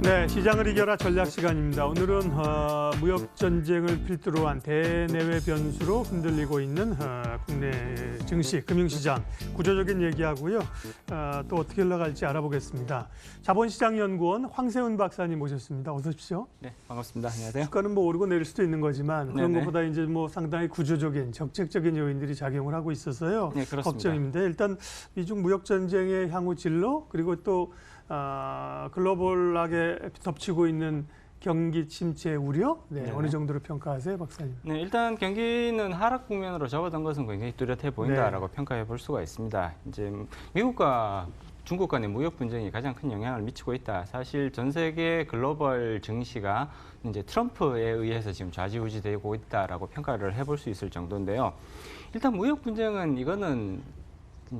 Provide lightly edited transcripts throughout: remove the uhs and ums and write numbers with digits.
네, 시장을 이겨라 전략 시간입니다. 오늘은 무역 전쟁을 필두로 한 대내외 변수로 흔들리고 있는 국내 증시, 금융시장 구조적인 얘기하고요. 또 어떻게 흘러갈지 알아보겠습니다. 자본시장연구원 황세훈 박사님 모셨습니다. 어서 오십시오. 네, 반갑습니다. 안녕하세요. 주가는 뭐 오르고 내릴 수도 있는 거지만 그런 네네. 것보다 이제 뭐 상당히 구조적인 정책적인 요인들이 작용을 하고 있어서요. 네, 그렇습니다. 걱정입니다. 일단 미중 무역 전쟁의 향후 진로 그리고 또 글로벌하게 덮치고 있는 경기 침체 우려 네네. 어느 정도로 평가하세요, 박사님? 네, 일단 경기는 하락 국면으로 접어든 것은 굉장히 뚜렷해 보인다라고 평가해 볼 수가 있습니다. 이제 미국과 중국 간의 무역 분쟁이 가장 큰 영향을 미치고 있다. 사실 전 세계 글로벌 증시가 이제 트럼프에 의해서 지금 좌지우지되고 있다라고 평가를 해볼 수 있을 정도인데요. 일단 무역 분쟁은 이거는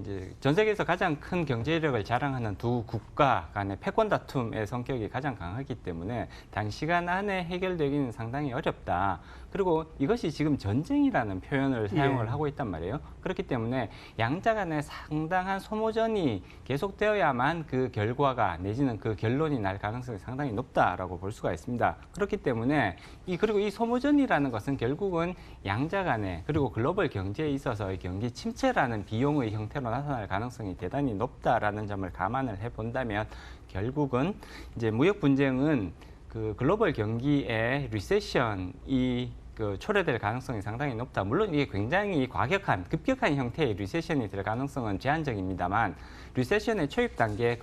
이제 전 세계에서 가장 큰 경제력을 자랑하는 두 국가 간의 패권 다툼의 성격이 가장 강하기 때문에 단시간 안에 해결되기는 상당히 어렵다. 그리고 이것이 지금 전쟁이라는 표현을 사용을 하고 있단 말이에요. 그렇기 때문에 양자 간의 상당한 소모전이 계속되어야만 그 결과가 내지는 그 결론이 날 가능성이 상당히 높다라고 볼 수가 있습니다. 그렇기 때문에 그리고 이 소모전이라는 것은 결국은 양자 간의 그리고 글로벌 경제에 있어서의 경기 침체라는 비용의 형태로 나타날 가능성이 대단히 높다라는 점을 감안을 해본다면 결국은 이제 무역 분쟁은 그 글로벌 경기의 리세션이 초래될 가능성이 상당히 높다. 물론 이게 굉장히 과격한, 급격한 형태의 리세션이 될 가능성은 제한적입니다만 리세션의 초입 단계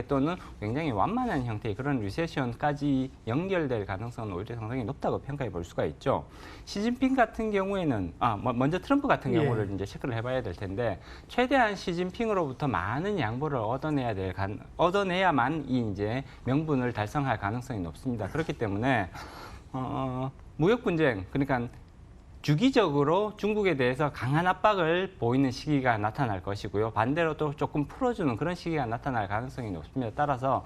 또는 굉장히 완만한 형태의 그런 리세션까지 연결될 가능성은 오히려 상당히 높다고 평가해 볼 수가 있죠. 시진핑 같은 경우에는 먼저 트럼프 같은 경우를 이제 체크를 해봐야 될 텐데 최대한 시진핑으로부터 많은 양보를 얻어내야만 이 이제 명분을 달성할 가능성이 높습니다. 그렇기 때문에 무역 분쟁 그러니까 주기적으로 중국에 대해서 강한 압박을 보이는 시기가 나타날 것이고요. 반대로 또 조금 풀어주는 그런 시기가 나타날 가능성이 높습니다. 따라서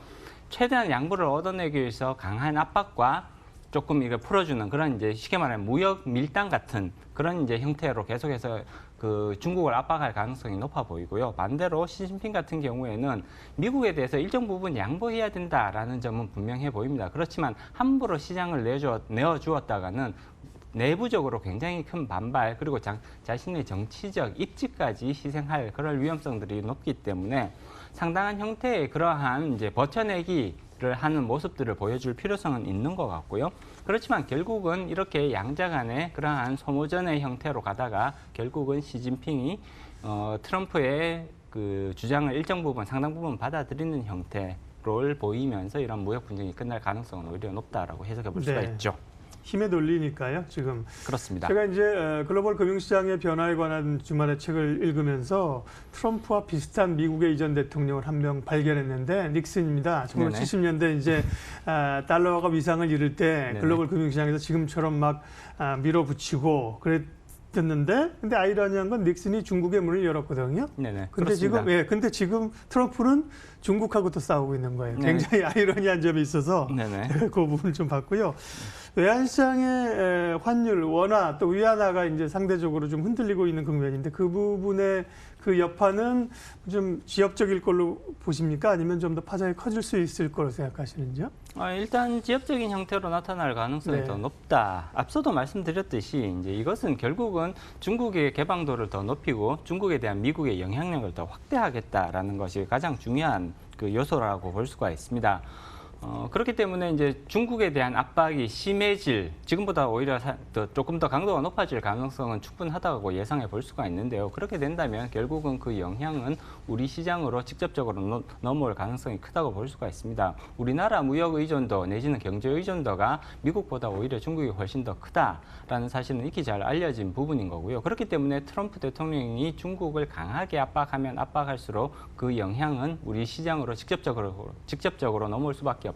최대한 양보를 얻어내기 위해서 강한 압박과 조금 이걸 풀어주는 그런 이제 쉽게 말하면 무역 밀당 같은 그런 이제 형태로 계속해서 그 중국을 압박할 가능성이 높아 보이고요. 반대로 시진핑 같은 경우에는 미국에 대해서 일정 부분 양보해야 된다라는 점은 분명해 보입니다. 그렇지만 함부로 시장을 내어주었다가는 내부적으로 굉장히 큰 반발 그리고 자신의 정치적 입지까지 희생할 그럴 위험성들이 높기 때문에 상당한 형태의 그러한 이제 버텨내기를 하는 모습들을 보여줄 필요성은 있는 것 같고요. 그렇지만 결국은 이렇게 양자 간의 그러한 소모전의 형태로 가다가 결국은 시진핑이 트럼프의 그 주장을 일정 부분, 상당 부분 받아들이는 형태를 보이면서 이런 무역 분쟁이 끝날 가능성은 오히려 높다라고 해석해 볼 수가 있죠. 힘의 논리니까요, 지금. 그렇습니다. 제가 이제 글로벌 금융시장의 변화에 관한 주말에 책을 읽으면서 트럼프와 비슷한 미국의 이전 대통령을 한 명 발견했는데 닉슨입니다. 1970년대 이제 달러가 위상을 잃을 때 글로벌 금융시장에서 지금처럼 막 밀어붙이고 그랬는데 근데 아이러니한 건 닉슨이 중국의 문을 열었거든요. 네네. 근데 그렇습니다. 지금 트럼프는 중국하고 또 싸우고 있는 거예요. 네네. 굉장히 아이러니한 점이 있어서 네네. 그 부분을 좀 봤고요. 외환시장의 환율, 원화 또 위안화가 이제 상대적으로 좀 흔들리고 있는 국면인데 그 부분의 그 여파는 좀 지역적일 걸로 보십니까? 아니면 좀 더 파장이 커질 수 있을 거로 생각하시는지요? 일단 지역적인 형태로 나타날 가능성이 더 높다. 앞서도 말씀드렸듯이 이제 이것은 결국은 중국의 개방도를 더 높이고 중국에 대한 미국의 영향력을 더 확대하겠다라는 것이 가장 중요한 그 요소라고 볼 수가 있습니다. 그렇기 때문에 이제 중국에 대한 압박이 심해질, 지금보다 오히려 조금 더 강도가 높아질 가능성은 충분하다고 예상해 볼 수가 있는데요. 그렇게 된다면 결국은 그 영향은 우리 시장으로 직접적으로 넘어올 가능성이 크다고 볼 수가 있습니다. 우리나라 무역 의존도 내지는 경제 의존도가 미국보다 오히려 중국이 훨씬 더 크다라는 사실은 익히 잘 알려진 부분인 거고요. 그렇기 때문에 트럼프 대통령이 중국을 강하게 압박하면 압박할수록 그 영향은 우리 시장으로 직접적으로 넘어올 수밖에 없다.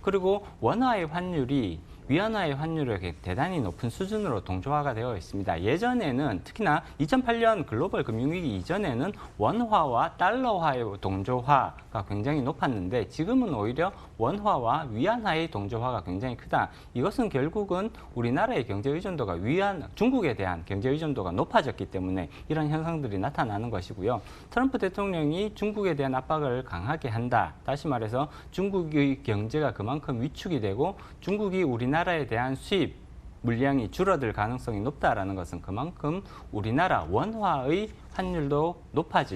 그리고 원화의 환율이 위안화의 환율이 대단히 높은 수준으로 동조화가 되어 있습니다. 예전에는 특히나 2008년 글로벌 금융위기 이전에는 원화와 달러화의 동조화가 굉장히 높았는데 지금은 오히려 원화와 위안화의 동조화가 굉장히 크다. 이것은 결국은 우리나라의 경제 의존도가 중국에 대한 경제 의존도가 높아졌기 때문에 이런 현상들이 나타나는 것이고요. 트럼프 대통령이 중국에 대한 압박을 강하게 한다. 다시 말해서 중국의 경제가 그만큼 위축이 되고 중국이 우리나라에 대한 수입 물량이 줄어들 가능성이 높다라는 것은 그만큼 우리나라 원화의 환율도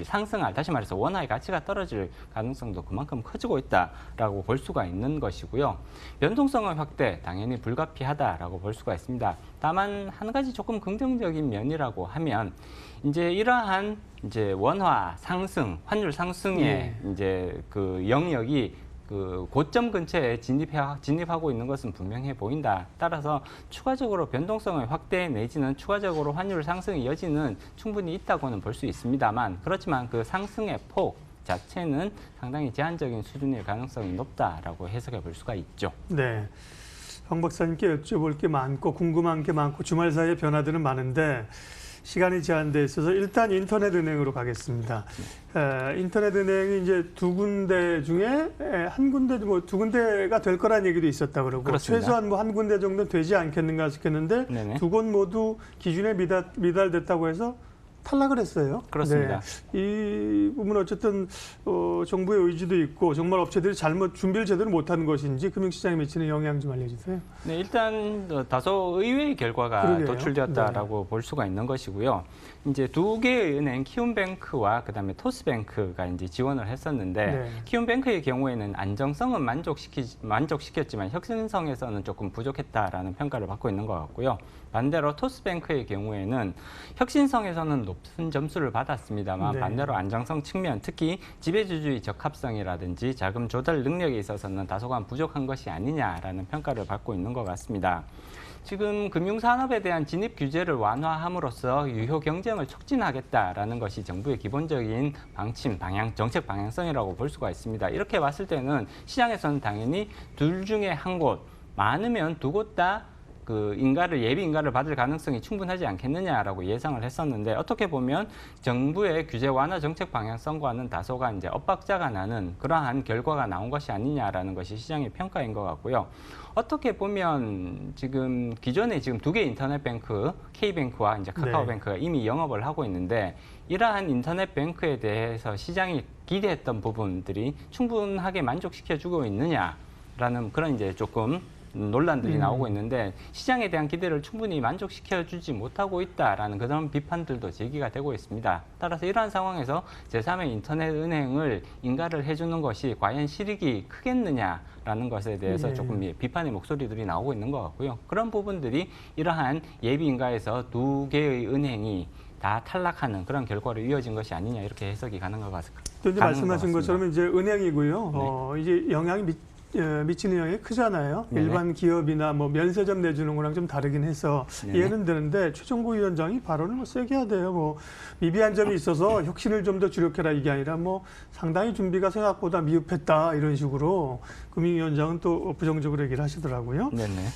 상승할, 다시 말해서 원화의 가치가 떨어질 가능성도 그만큼 커지고 있다라고 볼 수가 있는 것이고요. 변동성의 확대 당연히 불가피하다라고 볼 수가 있습니다. 다만 한 가지 조금 긍정적인 면이라고 하면 이제 이러한 이제 원화 상승, 환율 상승의 이제 그 영역이 그 고점 근처에 진입하고 있는 것은 분명해 보인다. 따라서 추가적으로 변동성의 확대 내지는 추가적으로 환율 상승의 여지는 충분히 있다고는 볼 수 있습니다만 그렇지만 그 상승의 폭 자체는 상당히 제한적인 수준일 가능성이 높다라고 해석해 볼 수가 있죠. 네. 황 박사님께 여쭤볼 게 많고 궁금한 게 많고 주말 사이에 변화들은 많은데 시간이 제한돼 있어서 일단 인터넷 은행으로 가겠습니다. 인터넷 은행이 이제 두 군데 중에 한 군데 두 군데가 될 거란 얘기도 있었다 그러고 그렇습니다. 최소한 한 군데 정도 되지 않겠는가 싶겠는데 두 곳 모두 기준에 미달됐다고 해서 탈락을 했어요. 그렇습니다. 네. 이 부분 어쨌든 정부의 의지도 있고 정말 업체들이 잘못 준비를 제대로 못한 것인지 금융시장에 미치는 영향 좀 알려주세요. 네, 일단 다소 의외의 결과가 그러게요. 도출되었다라고 볼 수가 있는 것이고요. 이제 두 개의 은행, 키움뱅크와 그다음에 토스뱅크가 이제 지원을 했었는데 키움뱅크의 경우에는 안정성은 만족시켰지만 혁신성에서는 조금 부족했다라는 평가를 받고 있는 것 같고요. 반대로 토스뱅크의 경우에는 혁신성에서는 높은 점수를 받았습니다만 반대로 안정성 측면, 특히 지배주주의 적합성이라든지 자금 조달 능력에 있어서는 다소간 부족한 것이 아니냐라는 평가를 받고 있는 것 같습니다. 지금 금융산업에 대한 진입 규제를 완화함으로써 유효 경쟁을 촉진하겠다라는 것이 정부의 기본적인 정책 방향성이라고 볼 수가 있습니다. 이렇게 봤을 때는 시장에서는 당연히 둘 중에 한 곳, 많으면 두 곳 다 그 예비 인가를 받을 가능성이 충분하지 않겠느냐라고 예상을 했었는데 어떻게 보면 정부의 규제 완화 정책 방향성과는 다소간 이제 엇박자가 나는 그러한 결과가 나온 것이 아니냐라는 것이 시장의 평가인 것 같고요. 어떻게 보면 지금 기존에 두 개 인터넷 뱅크, K뱅크와 이제 카카오뱅크가 이미 영업을 하고 있는데 이러한 인터넷 뱅크에 대해서 시장이 기대했던 부분들이 충분하게 만족시켜주고 있느냐라는 그런 이제 조금 논란들이 나오고 있는데 시장에 대한 기대를 충분히 만족시켜주지 못하고 있다라는 그런 비판들도 제기가 되고 있습니다. 따라서 이러한 상황에서 제3의 인터넷 은행을 인가를 해주는 것이 과연 실익이 크겠느냐라는 것에 대해서 조금 비판의 목소리들이 나오고 있는 것 같고요. 그런 부분들이 이러한 예비 인가에서 두 개의 은행이 다 탈락하는 그런 결과로 이어진 것이 아니냐 이렇게 해석이 가능한 것 같습니다. 또 말씀하신 것처럼 이제 은행이고요. 이제 영향이 미치는 영향이 크잖아요. 일반 기업이나 뭐 면세점 내주는 거랑 좀 다르긴 해서 이해는 되는데 최종구 위원장이 발언을 뭐 세게 하대요. 뭐 미비한 점이 있어서 혁신을 좀 더 주력해라 이게 아니라 뭐 상당히 준비가 생각보다 미흡했다 이런 식으로 금융위원장은 또 부정적으로 얘기를 하시더라고요.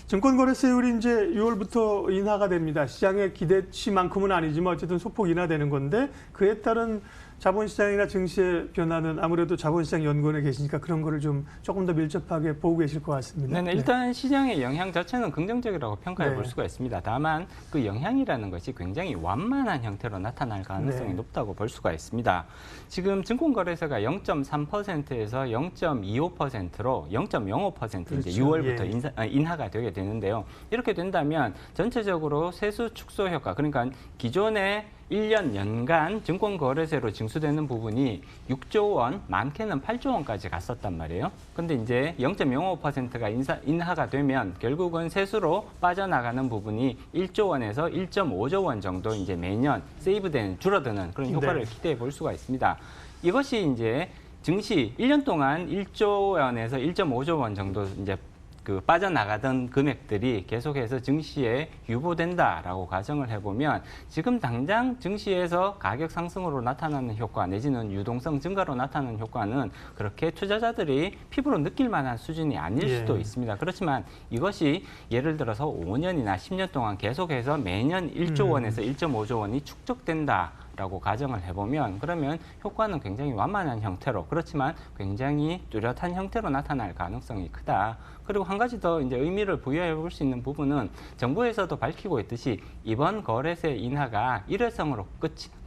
증권거래세율이 이제 6월부터 인하가 됩니다. 시장의 기대치만큼은 아니지만 어쨌든 소폭 인하되는 건데 그에 따른 자본시장이나 증시의 변화는 아무래도 자본시장 연구원에 계시니까 그런 거를 좀 조금 더 밀접하게 보고 계실 것 같습니다. 일단 시장의 영향 자체는 긍정적이라고 평가해 볼 수가 있습니다. 다만 그 영향이라는 것이 굉장히 완만한 형태로 나타날 가능성이 높다고 볼 수가 있습니다. 지금 증권거래세가 0.3%에서 0.25%로 0.05% 이제 6월부터 인하가 되게 되는데요. 이렇게 된다면 전체적으로 세수 축소 효과, 그러니까 기존의 1년 연간 증권거래세로 징수되는 부분이 6조 원, 많게는 8조 원까지 갔었단 말이에요. 근데 이제 0.05%가 인하가 되면 결국은 세수로 빠져나가는 부분이 1조 원에서 1.5조 원 정도 이제 매년 줄어드는 그런 효과를 기대해 볼 수가 있습니다. 이것이 이제 증시 1년 동안 1조 원에서 1.5조 원 정도 이제 그 빠져나가던 금액들이 계속해서 증시에 유보된다라고 가정을 해보면 지금 당장 증시에서 가격 상승으로 나타나는 효과 내지는 유동성 증가로 나타나는 효과는 그렇게 투자자들이 피부로 느낄 만한 수준이 아닐 수도 있습니다. 그렇지만 이것이 예를 들어서 5년이나 10년 동안 계속해서 매년 1조 원에서 1.5조 원이 축적된다. 라고 가정을 해보면 그러면 효과는 굉장히 완만한 형태로 그렇지만 굉장히 뚜렷한 형태로 나타날 가능성이 크다. 그리고 한 가지 더 이제 의미를 부여해 볼 수 있는 부분은 정부에서도 밝히고 있듯이 이번 거래세 인하가 일회성으로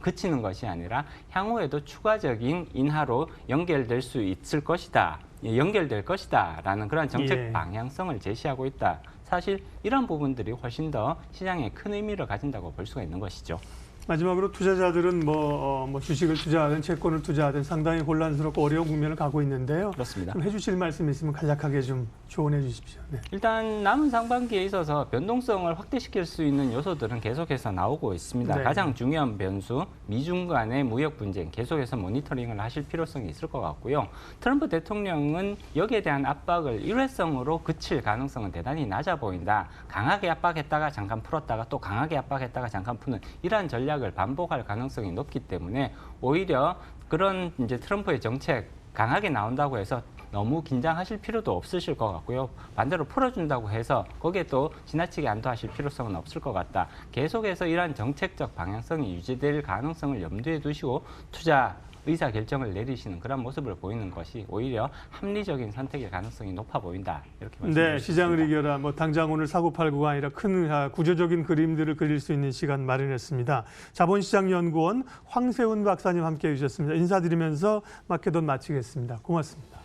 그치는 것이 아니라 향후에도 추가적인 인하로 연결될 수 있을 것이다. 연결될 것이다라는 그런 정책 방향성을 제시하고 있다. 사실 이런 부분들이 훨씬 더 시장에 큰 의미를 가진다고 볼 수가 있는 것이죠. 마지막으로 투자자들은 뭐 주식을 투자하든 채권을 투자하든 상당히 혼란스럽고 어려운 국면을 가고 있는데요. 그렇습니다. 좀 해주실 말씀 있으면 간략하게 좀 조언해 주십시오. 네. 일단 남은 상반기에 있어서 변동성을 확대시킬 수 있는 요소들은 계속해서 나오고 있습니다. 네. 가장 중요한 변수, 미중 간의 무역 분쟁 계속해서 모니터링을 하실 필요성이 있을 것 같고요. 트럼프 대통령은 여기에 대한 압박을 일회성으로 그칠 가능성은 대단히 낮아 보인다. 강하게 압박했다가 잠깐 풀었다가 또 강하게 압박했다가 잠깐 푸는 이러한 전략을 반복할 가능성이 높기 때문에 오히려 그런 이제 트럼프의 정책 강하게 나온다고 해서 너무 긴장하실 필요도 없으실 것 같고요. 반대로 풀어준다고 해서 거기에 또 지나치게 안도하실 필요성은 없을 것 같다. 계속해서 이러한 정책적 방향성이 유지될 가능성을 염두에 두시고 투자 의사 결정을 내리시는 그런 모습을 보이는 것이 오히려 합리적인 선택의 가능성이 높아 보인다. 이렇게 말씀드리겠습니다. 네, 시장을 이겨라. 뭐 당장 오늘 사고팔고가 아니라 큰 구조적인 그림들을 그릴 수 있는 시간 마련했습니다. 자본시장연구원 황세훈 박사님 함께해 주셨습니다. 인사드리면서 마켓온 마치겠습니다. 고맙습니다.